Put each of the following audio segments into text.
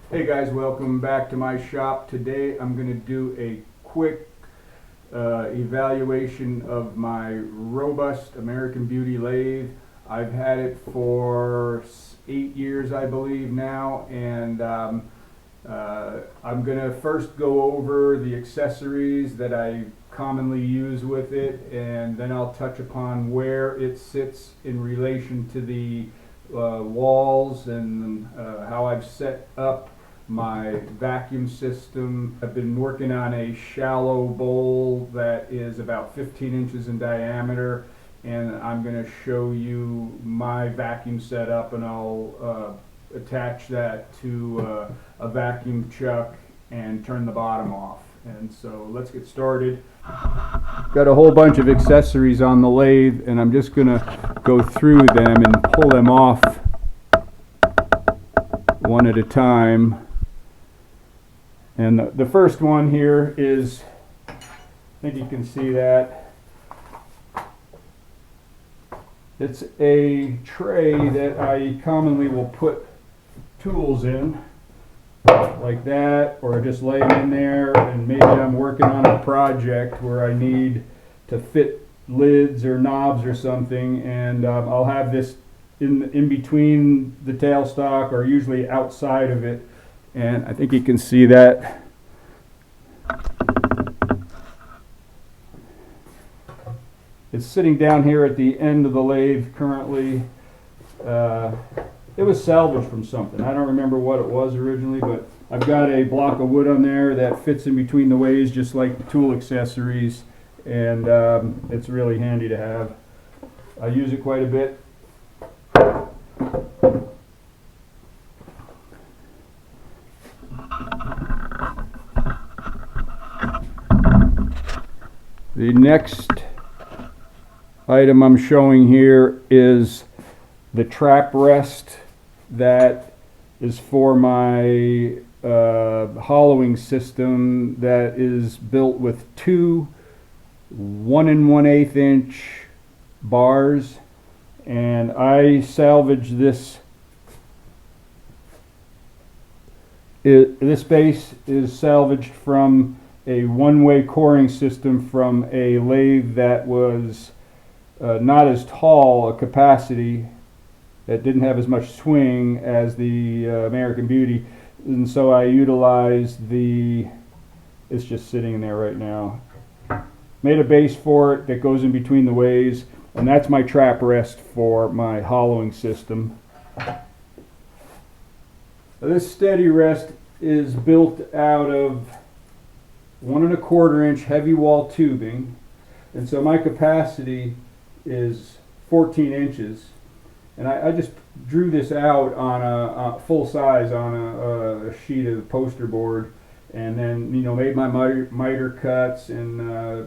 Hey guys, welcome back to my shop. Today I'm going to do a quick evaluation of my robust American Beauty lathe. I've had it for 8 years, I believe now, and I'm going to first go over the accessories that I commonly use with it, and then I'll touch upon where it sits in relation to the walls and how I've set up my vacuum system. I've been working on a shallow bowl that is about 15 inches in diameter, and I'm going to show you my vacuum setup, and I'll attach that to a vacuum chuck and turn the bottom off. And so let's get started. Got a whole bunch of accessories on the lathe, and I'm just going to go through them and pull them off one at a time. And the first one here is, I think you can see that, it's a tray that I commonly will put tools in, like that, or just lay them in there, and maybe I'm working on a project where I need to fit lids or knobs or something, and I'll have this in between the tailstock, or usually outside of it. And I think you can see that. It's sitting down here at the end of the lathe currently. It was salvaged from something. I don't remember what it was originally, but I've got a block of wood on there that fits in between the ways, just like the tool accessories, and it's really handy to have. I use it quite a bit. The next item I'm showing here is the trap rest that is for my hollowing system that is built with two 1 1/8 inch bars, and I salvaged this. This base is salvaged from a one-way coring system from a lathe that was not as tall a capacity, that didn't have as much swing as the American Beauty, and so I utilized it's just sitting in there right now. Made a base for it that goes in between the ways, and that's my trap rest for my hollowing system. This steady rest is built out of 1 1/4 inch heavy wall tubing, and so my capacity is 14 inches, and I just drew this out on a full size on a sheet of poster board, and then made my miter cuts, and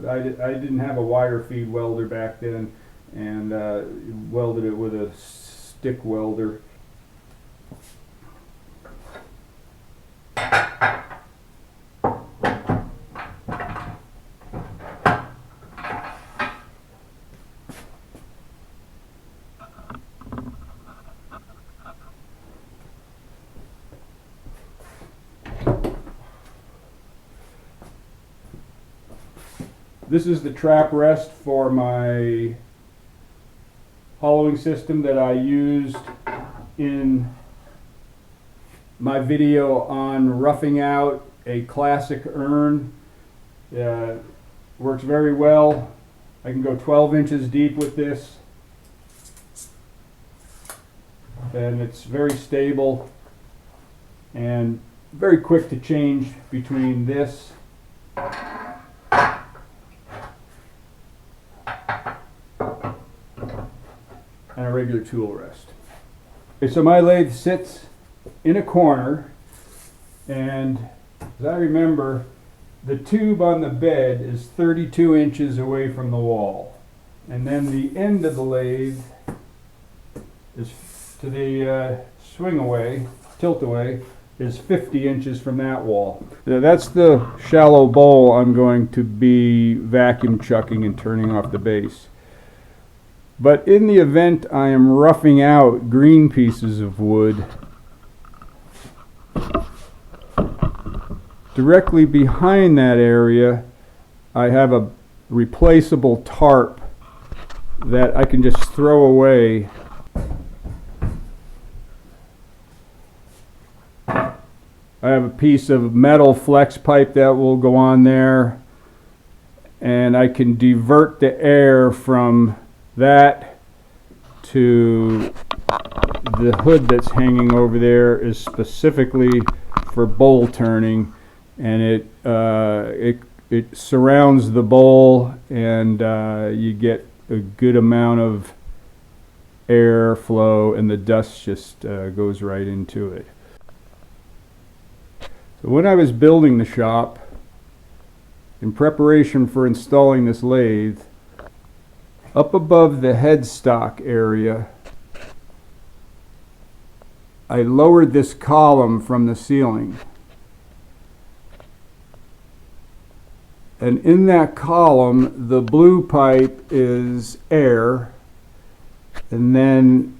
I didn't have a wire feed welder back then, and welded it with a stick welder. This is the trap rest for my hollowing system that I used in my video on roughing out a classic urn. Works very well. I can go 12 inches deep with this, and it's very stable and very quick to change between this and a regular tool rest. Okay, so my lathe sits in a corner, and as I remember, the tube on the bed is 32 inches away from the wall, and then the end of the lathe is to the swing away, tilt away, is 50 inches from that wall. That's the shallow bowl I'm going to be vacuum chucking and turning off the base. But in the event I am roughing out green pieces of wood, Directly behind that area, I have a replaceable tarp that I can just throw away. I have a piece of metal flex pipe that will go on there, and I can divert the air from that to the hood that's hanging over there is specifically for bowl turning, and it surrounds the bowl, and you get a good amount of air flow, and the dust just goes right into it. So when I was building the shop, in preparation for installing this lathe, up above the headstock area, I lowered this column from the ceiling. And in that column, the blue pipe is air, and then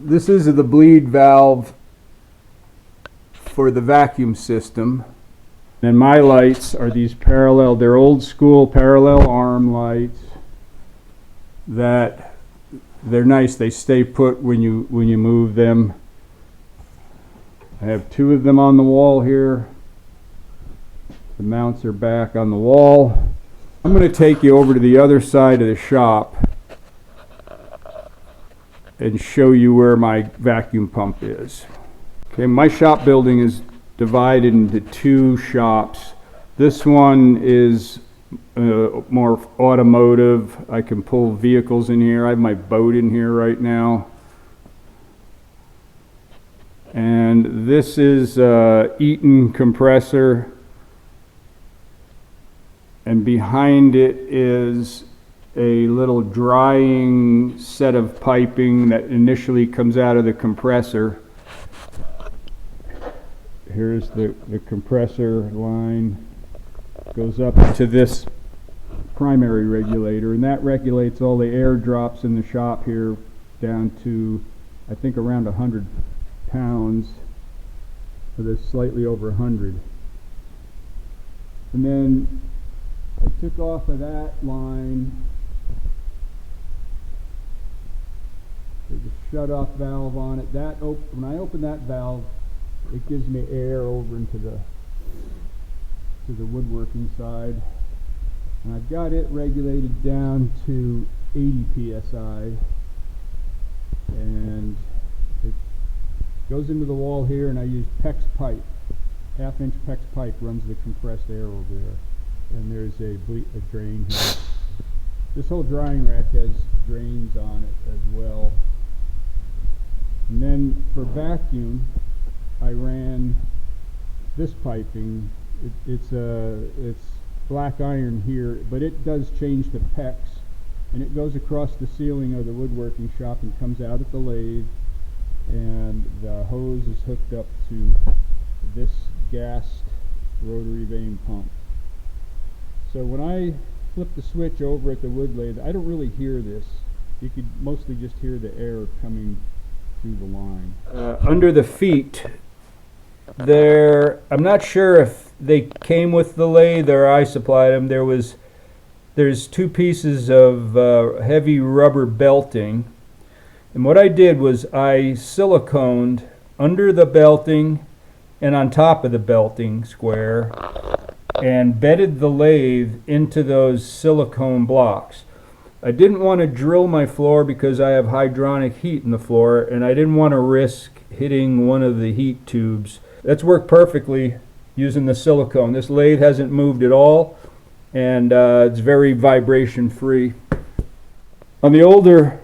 this is the bleed valve for the vacuum system. And my lights are these parallel, they're old school parallel arm lights that they're nice, they stay put when you move them. I have two of them on the wall here. The mounts are back on the wall. I'm going to take you over to the other side of the shop and show you where my vacuum pump is. Okay, my shop building is divided into two shops. This one is more automotive. I can pull vehicles in here. I have my boat in here right now. And this is Eaton compressor. And behind it is a little drying set of piping that initially comes out of the compressor. Here's the compressor line, goes up to this primary regulator, and that regulates all the air drops in the shop here down to, I think, around 100 pounds, so there's slightly over 100. And then I took off of that line. There's a shut-off valve on it. When I open that valve, it gives me air over into the woodworking side, and I've got it regulated down to 80 psi, and it goes into the wall here, and I use PEX pipe. Half-inch PEX pipe runs the compressed air over there, and there's a drain here. This whole drying rack has drains on it as well. And then for vacuum, I ran this piping. It's black iron here, but it does change to PEX, and it goes across the ceiling of the woodworking shop and comes out at the lathe, and the hose is hooked up to this gassed rotary vane pump. So when I flip the switch over at the wood lathe, I don't really hear this. You could mostly just hear the air coming through the line. Under the feet, I'm not sure if they came with the lathe or I supplied them. There's two pieces of heavy rubber belting, and what I did was I siliconed under the belting and on top of the belting square and bedded the lathe into those silicone blocks. I didn't want to drill my floor because I have hydronic heat in the floor, and I didn't want to risk hitting one of the heat tubes. That's worked perfectly using the silicone. This lathe hasn't moved at all, and it's very vibration free. On the older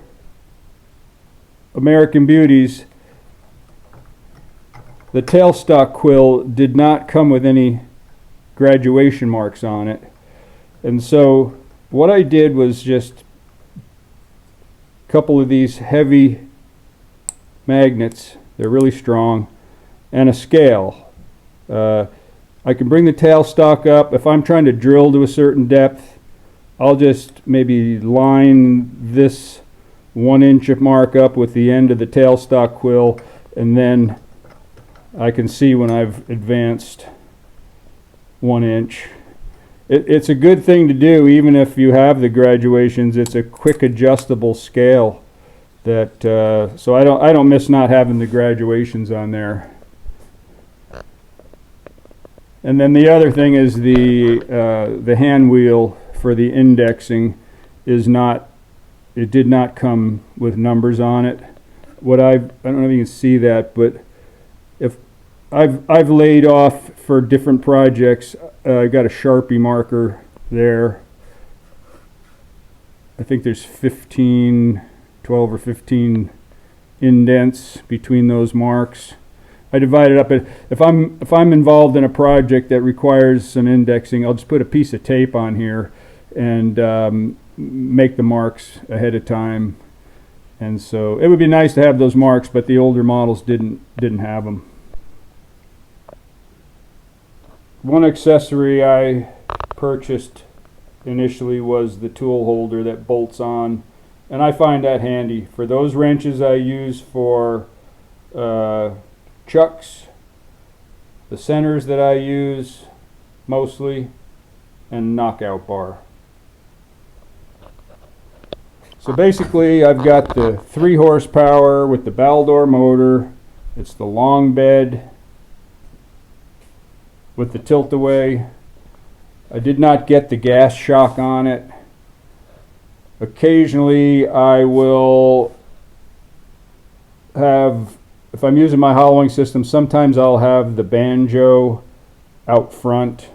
American Beauties, the tailstock quill did not come with any graduation marks on it, and so what I did was just a couple of these heavy magnets, they're really strong, and a scale. I can bring the tailstock up. If I'm trying to drill to a certain depth, I'll just maybe line this 1 inch mark up with the end of the tailstock quill, and then I can see when I've advanced 1 inch. It's a good thing to do even if you have the graduations. It's a quick adjustable scale that so I don't miss not having the graduations on there. And then the other thing is the hand wheel for the indexing is not, it did not come with numbers on it. What I don't know if you can see that, but if I've laid off for different projects, I've got a Sharpie marker there. I think there's 12 or 15 indents between those marks. I divide it up. If I'm involved in a project that requires some indexing, I'll just put a piece of tape on here and make the marks ahead of time. And so it would be nice to have those marks, but the older models didn't have them. One accessory I purchased initially was the tool holder that bolts on, and I find that handy. For those wrenches I use for chucks, the centers that I use mostly, and knockout bar. So basically I've got the 3 horsepower with the Baldor motor. It's the long bed with the tilt-away. I did not get the gas shock on it. Occasionally I will have, if I'm using my hollowing system, sometimes I'll have the banjo out front,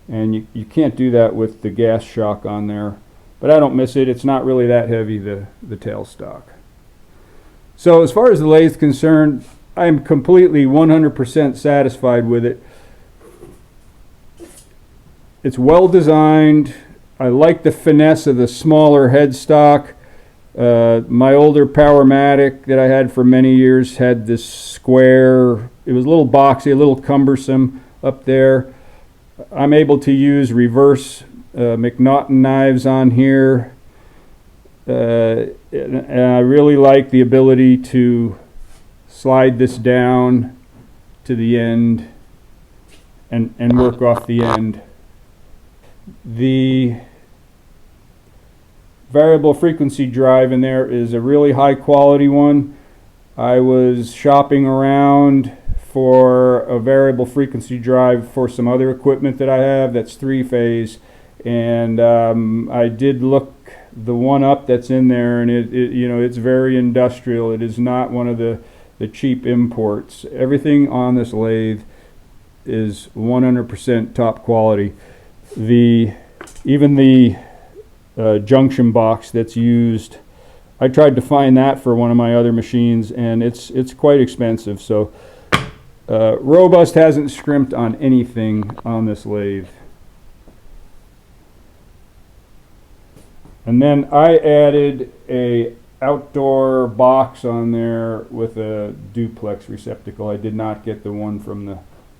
and you can't do that with the gas shock on there. But I don't miss it. It's not really that heavy, the tailstock. So as far as the lathe is concerned, I'm completely 100% satisfied with it. It's well designed. I like the finesse of the smaller headstock. My older Powermatic that I had for many years had this square, it was a little boxy, a little cumbersome up there. I'm able to use reverse McNaughton knives on here. And I really like the ability to slide this down to the end and work off the end. The variable frequency drive in there is a really high quality one. I was shopping around for a variable frequency drive for some other equipment that I have that's 3-phase, and I did look the one up that's in there, and it's very industrial. It is not one of the cheap imports. Everything on this lathe is 100% top quality. Even the junction box that's used, I tried to find that for one of my other machines, and it's quite expensive. So Robust hasn't scrimped on anything on this lathe. And then I added a outdoor box on there with a duplex receptacle. I did not get the one from the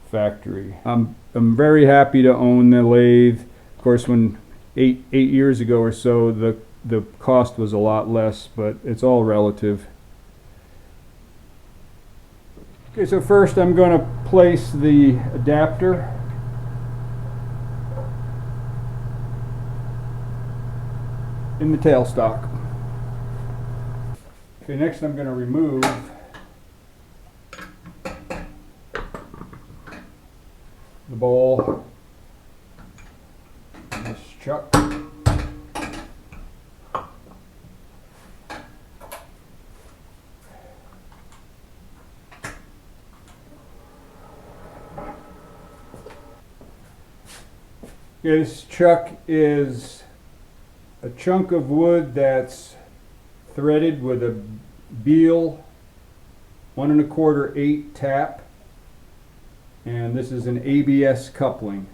factory. I'm very happy to own the lathe. Of course, when eight years ago or so, the cost was a lot less, but it's all relative. Okay, so first I'm going to place the adapter. In the tailstock. Okay, next I'm going to remove the bowl, this chuck. Okay, this chuck is a chunk of wood that's threaded with a Beal 1 1/4/8 tap, and this is an ABS coupling.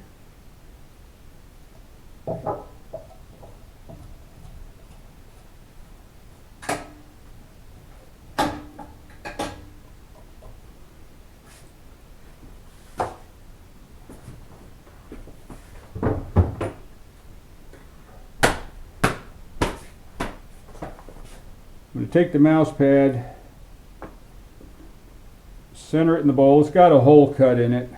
I'm going to take the mouse pad, center it in the bowl. It's got a hole cut in it.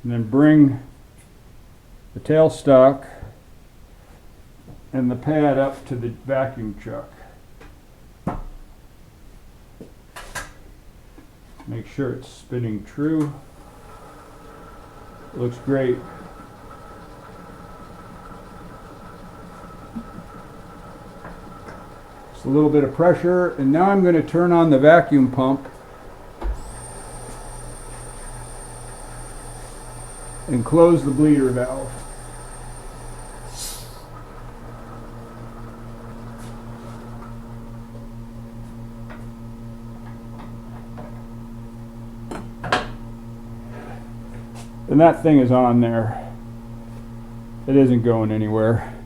And then bring the tailstock and the pad up to the vacuum chuck. Make sure it's spinning true. It looks great. Just a little bit of pressure, and now I'm going to turn on the vacuum pump and close the bleeder valve. And that thing is on there. It isn't going anywhere.